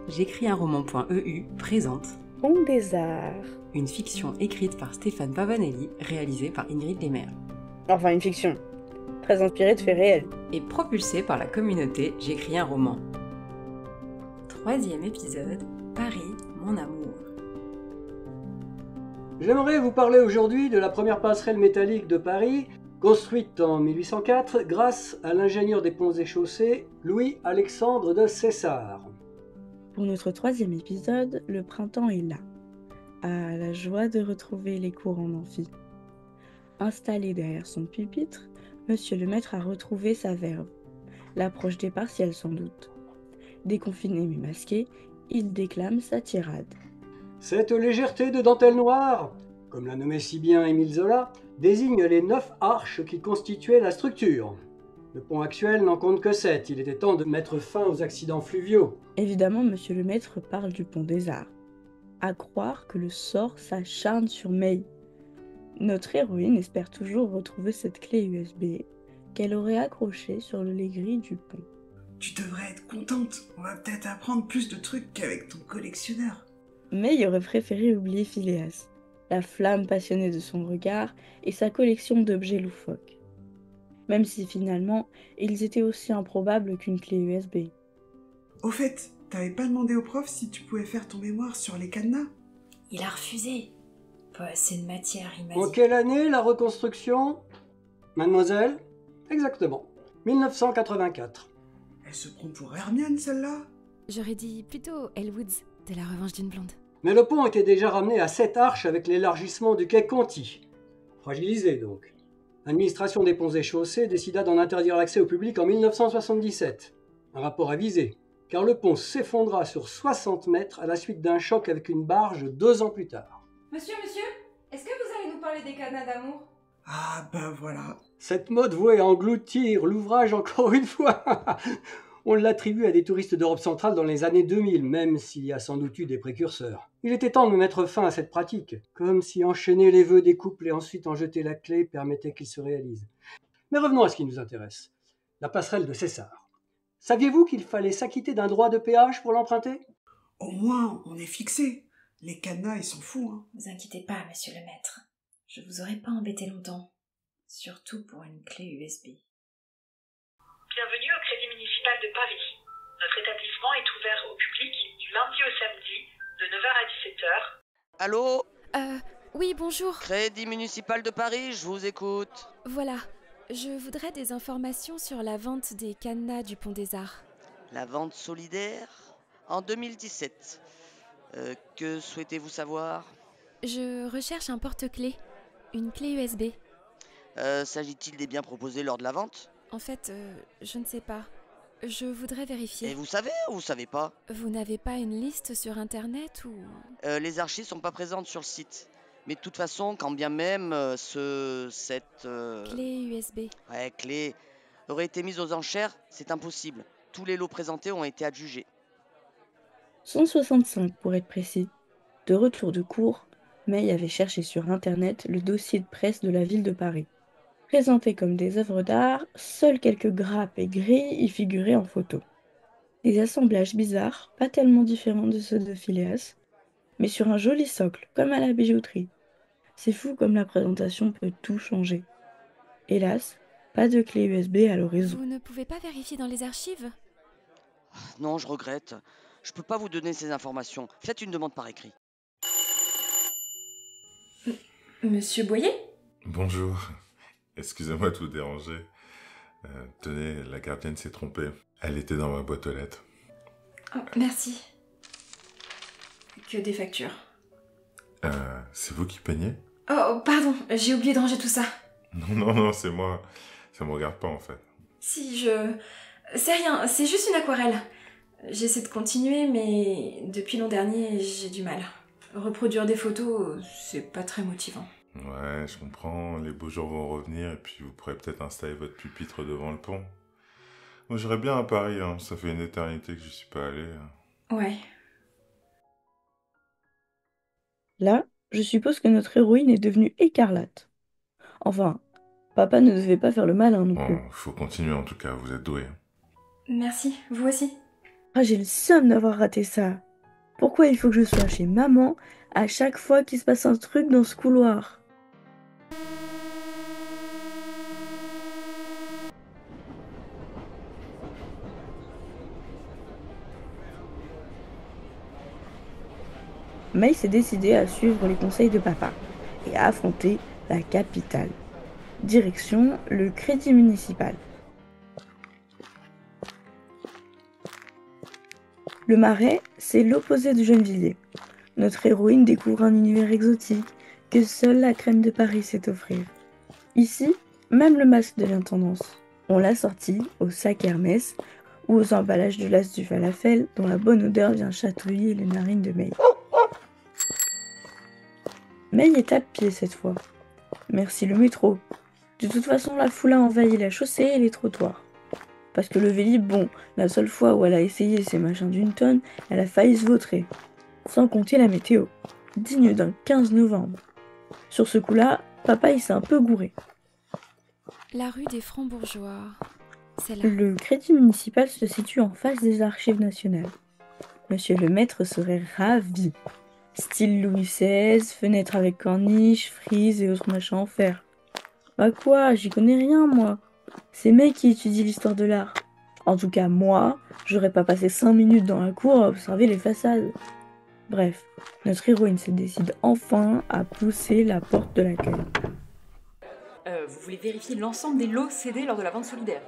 J'écris un roman.eu présente Pont des Arts. Une fiction écrite par Stéphane Pavanelli, réalisée par Ingrid Lemaire. Enfin, une fiction. Très inspirée de faits réels. Et propulsée par la communauté J'écris un roman. 3e épisode, Paris, mon amour. J'aimerais vous parler aujourd'hui de la première passerelle métallique de Paris, construite en 1804 grâce à l'ingénieur des ponts et chaussées Louis-Alexandre de César. Pour notre 3e épisode, le printemps est là. Ah, la joie de retrouver les cours en amphi. Installé derrière son pupitre, monsieur le maître a retrouvé sa verve. L'approche des partiels sans doute. Déconfiné mais masqué, il déclame sa tirade. Cette légèreté de dentelle noire, comme l'a nommé si bien Émile Zola, désigne les 9 arches qui constituaient la structure. Le pont actuel n'en compte que 7, il était temps de mettre fin aux accidents fluviaux. Évidemment, monsieur le maître parle du pont des Arts. À croire que le sort s'acharne sur May. Notre héroïne espère toujours retrouver cette clé USB qu'elle aurait accrochée sur le lait-gris du pont. Tu devrais être contente, on va peut-être apprendre plus de trucs qu'avec ton collectionneur. May aurait préféré oublier Phileas, la flamme passionnée de son regard et sa collection d'objets loufoques. Même si finalement, ils étaient aussi improbables qu'une clé USB. Au fait, t'avais pas demandé au prof si tu pouvais faire ton mémoire sur les cadenas ? Il a refusé. Pas assez de matière, il m'a En dit. quelle année la reconstruction ? Mademoiselle ? Exactement, 1984. Elle se prend pour Hermione, celle-là ? J'aurais dit plutôt Elle Woods, de la revanche d'une blonde. Mais le pont était déjà ramené à 7 arches avec l'élargissement du quai Conti. Fragilisé donc. L'administration des ponts et chaussées décida d'en interdire l'accès au public en 1977. Un rapport avisé, car le pont s'effondra sur 60 mètres à la suite d'un choc avec une barge 2 ans plus tard. Monsieur, est-ce que vous allez nous parler des cadenas d'amour ? Ah ben voilà. Cette mode vouée à engloutir l'ouvrage encore une fois. On l'attribue à des touristes d'Europe centrale dans les années 2000, même s'il y a sans doute eu des précurseurs. Il était temps de mettre fin à cette pratique, comme si enchaîner les vœux des couples et ensuite en jeter la clé permettait qu'ils se réalisent. Mais revenons à ce qui nous intéresse, la passerelle de César. Saviez-vous qu'il fallait s'acquitter d'un droit de péage pour l'emprunter ? Au moins, on est fixé. Les cadenas, ils sont fous, hein. Vous inquiétez pas, monsieur le maître. Je vous aurais pas embêté longtemps. Surtout pour une clé USB. Bienvenue au Crédit Municipal de Paris. Notre établissement est ouvert au public du lundi au samedi, de 9h à 17h. Allô ? Oui, bonjour. Crédit Municipal de Paris, je vous écoute. Voilà. Je voudrais des informations sur la vente des cadenas du Pont des Arts. La vente solidaire en 2017. Que souhaitez-vous savoir ? Je recherche un porte-clés. Une clé USB. S'agit-il des biens proposés lors de la vente ? En fait, je ne sais pas. Je voudrais vérifier. Et vous savez ou vous savez pas ? Vous n'avez pas une liste sur Internet ou... Les archives sont pas présentes sur le site. Mais de toute façon, quand bien même cette Clé USB. clé aurait été mise aux enchères, c'est impossible. Tous les lots présentés ont été adjugés. 165 pour être précis. De retour de cours, May avait cherché sur Internet le dossier de presse de la ville de Paris. Présentés comme des œuvres d'art, seules quelques grappes et grilles y figuraient en photo. Des assemblages bizarres, pas tellement différents de ceux de Phileas, mais sur un joli socle, comme à la bijouterie. C'est fou comme la présentation peut tout changer. Hélas, pas de clé USB à l'horizon. Vous ne pouvez pas vérifier dans les archives ? Non, je regrette. Je peux pas vous donner ces informations. Faites une demande par écrit. Monsieur Boyer ? Bonjour, excusez-moi de vous déranger. Tenez, la gardienne s'est trompée. Elle était dans ma boîte aux lettres. Oh, merci. Que des factures. C'est vous qui peignez ? Oh, pardon, j'ai oublié de ranger tout ça. Non, c'est moi. Ça me regarde pas en fait. Si, c'est rien, c'est juste une aquarelle. J'essaie de continuer, mais depuis l'an dernier, j'ai du mal. Reproduire des photos, c'est pas très motivant. Ouais, je comprends. Les beaux jours vont revenir et puis vous pourrez peut-être installer votre pupitre devant le pont. Moi, j'irais bien à Paris, hein. Ça fait une éternité que je suis pas allé. Ouais. Là, je suppose que notre héroïne est devenue écarlate. Enfin, papa ne devait pas faire le malin non plus. Bon, faut continuer en tout cas, vous êtes doué. Merci, vous aussi. Ah, j'ai le seum d'avoir raté ça. Pourquoi il faut que je sois chez maman à chaque fois qu'il se passe un truc dans ce couloir? May s'est décidée à suivre les conseils de papa et à affronter la capitale. Direction le crédit municipal. Le Marais, c'est l'opposé de Gennevilliers. Notre héroïne découvre un univers exotique que seule la crème de Paris sait offrir. Ici, même le masque devient tendance. On l'a sorti au sac Hermès ou aux emballages de l'as du falafel dont la bonne odeur vient chatouiller les narines de May. May est à pied cette fois. Merci le métro. De toute façon, la foule a envahi la chaussée et les trottoirs. Parce que le Vélib, bon, la seule fois où elle a essayé ces machins d'une tonne, elle a failli se vautrer. Sans compter la météo, digne d'un 15 novembre. Sur ce coup-là, papa il s'est un peu gouré. La rue des Francs-Bourgeois, c'est là. Le crédit municipal se situe en face des archives nationales. Monsieur le maître serait ravi. Style Louis XVI, fenêtre avec corniche, frise et autres machins en fer. Bah quoi, j'y connais rien moi. C'est May qui étudie l'histoire de l'art. En tout cas moi, j'aurais pas passé 5 minutes dans la cour à observer les façades. Bref, notre héroïne se décide enfin à pousser la porte de l'accueil. Vous voulez vérifier l'ensemble des lots cédés lors de la vente solidaire.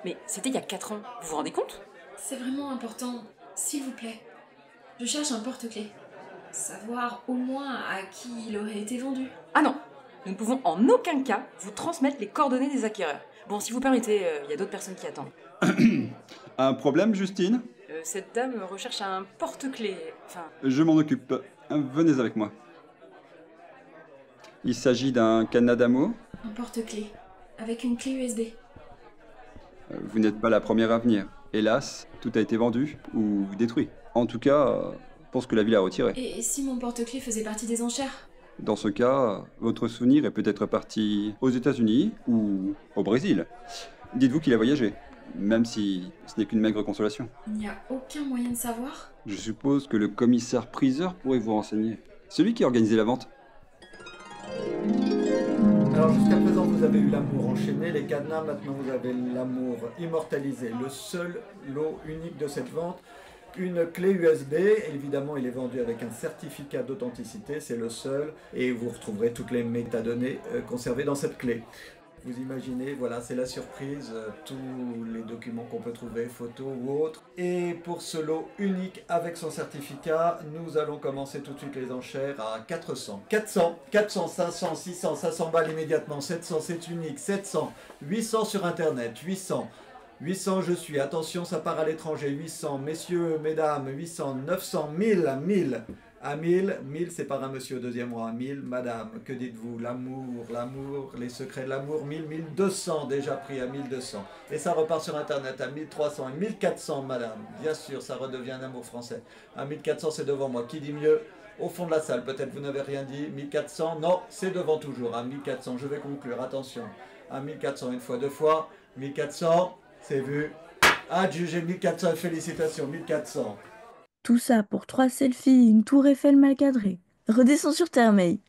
Mais c'était il y a 4 ans, vous vous rendez compte? C'est vraiment important, s'il vous plaît. Je cherche un porte-clés. Savoir au moins à qui il aurait été vendu. Ah non, nous ne pouvons en aucun cas vous transmettre les coordonnées des acquéreurs. Bon, si vous permettez, il y a d'autres personnes qui attendent. Un problème, Justine? Cette dame recherche un porte-clés, Je m'en occupe. Venez avec moi. Il s'agit d'un cadenas d'amour. Un porte-clés, avec une clé USB. Vous n'êtes pas la première à venir. Hélas, tout a été vendu ou détruit. En tout cas, pour ce que la ville a retiré. Et si mon porte-clés faisait partie des enchères? Dans ce cas, votre souvenir est peut-être parti aux États-Unis ou au Brésil. Dites-vous qu'il a voyagé, même si ce n'est qu'une maigre consolation. Il n'y a aucun moyen de savoir? Je suppose que le commissaire priseur pourrait vous renseigner. Celui qui a organisé la vente. Alors jusqu'à présent vous avez eu l'amour enchaîné, les cadenas, maintenant vous avez l'amour immortalisé. Le seul lot unique de cette vente, une clé USB, évidemment il est vendu avec un certificat d'authenticité, c'est le seul, et vous retrouverez toutes les métadonnées conservées dans cette clé. Vous imaginez, voilà, c'est la surprise, tous les documents qu'on peut trouver, photos ou autres. Et pour ce lot unique avec son certificat, nous allons commencer tout de suite les enchères à 400. 400, 500, 600, ça s'emballe immédiatement. 700, c'est unique. 700, 800 sur Internet, 800. 800, je suis. Attention, ça part à l'étranger. 800, messieurs, mesdames, 800, 900, 1000, 1000. À 1000, 1000 c'est par un monsieur au deuxième rang, à 1000, madame, que dites-vous? L'amour, les secrets de l'amour, 1000, 1200 déjà pris à 1200. Et ça repart sur Internet à 1300 et 1400, madame. Bien sûr, ça redevient un amour français. À 1400, c'est devant moi. Qui dit mieux? Au fond de la salle, peut-être vous n'avez rien dit. 1400, non, c'est devant toujours. À 1400, je vais conclure, attention. À 1400, une fois, deux fois. 1400, c'est vu. Adjugé 1400, félicitations, 1400. Tout ça pour 3 selfies, une tour Eiffel mal cadrée. Redescends sur terre, May.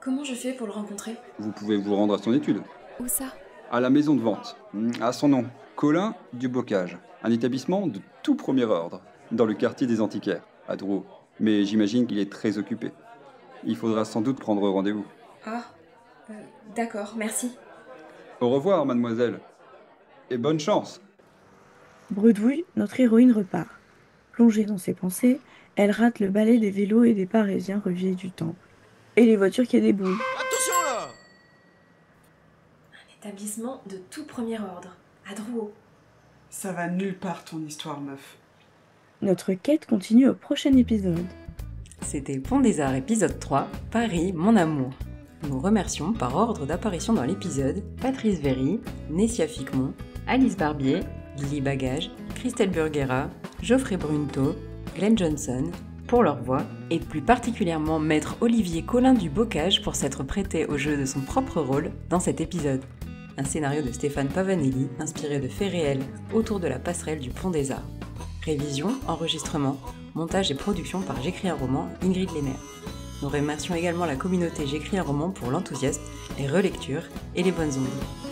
Comment je fais pour le rencontrer? Vous pouvez vous rendre à son étude. Où ça? À la maison de vente. À son nom, Colin du Bocage. Un établissement de tout premier ordre, dans le quartier des Antiquaires, à Drouot. Mais j'imagine qu'il est très occupé. Il faudra sans doute prendre rendez-vous. Ah, d'accord, merci. Au revoir, mademoiselle. Et bonne chance. Bredouille, notre héroïne repart. Plongée dans ses pensées, elle rate le balai des vélos et des Parisiens revieillis du temple. Et les voitures qui déboulent. Attention là! Un établissement de tout premier ordre, à Drouot. Ça va nulle part ton histoire, meuf. Notre quête continue au prochain épisode. C'était Pont des Arts épisode 3, Paris, mon amour. Nous remercions par ordre d'apparition dans l'épisode Patrice Véry, Nessia Ficmont, Alice Barbier, Lily Bagage, Christelle Burguera, Geoffrey Brunto, Glenn Johnson pour leur voix, et plus particulièrement maître Olivier Colin du Bocage pour s'être prêté au jeu de son propre rôle dans cet épisode. Un scénario de Stéphane Pavanelli inspiré de faits réels autour de la passerelle du Pont des Arts. Révision, enregistrement, montage et production par J'écris un roman, Ingrid Lehmer. Nous remercions également la communauté J'écris un roman pour l'enthousiasme, les relectures et les bonnes ondes.